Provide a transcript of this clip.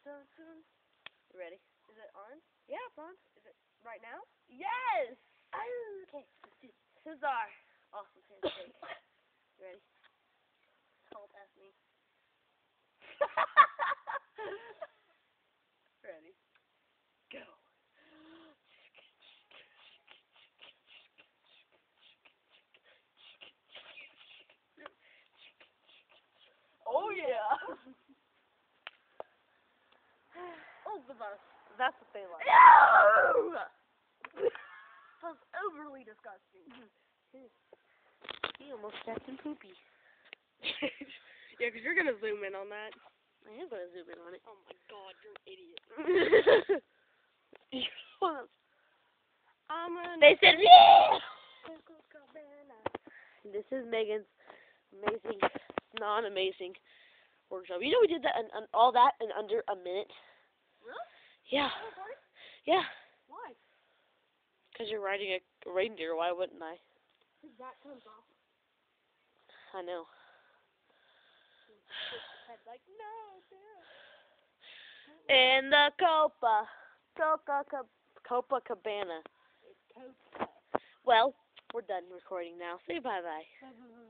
Dun, dun. Ready? Is it on? Yeah, it's on. Is it right now? Yes! Oh, Okay, let's do this. This is our awesome handshake. You ready? Hold at me. Ready? Go. Oh yeah! Oh, the bus. That's what they like. No! Sounds overly disgusting. He almost stepped in poopy. Yeah, because you're going to zoom in on that. I am gonna zoom in on it. Oh my god, you're an idiot. They said yeah! This is Megan's amazing, non-amazing workshop. You know we did that and all that in under a minute. Really? Yeah. Yeah. Why? Because you're riding a reindeer. Why wouldn't I? Because that comes off. I know. Head like, no, And the Copacabana. it's Copa. Well, we're done recording now. Say bye-bye. Bye.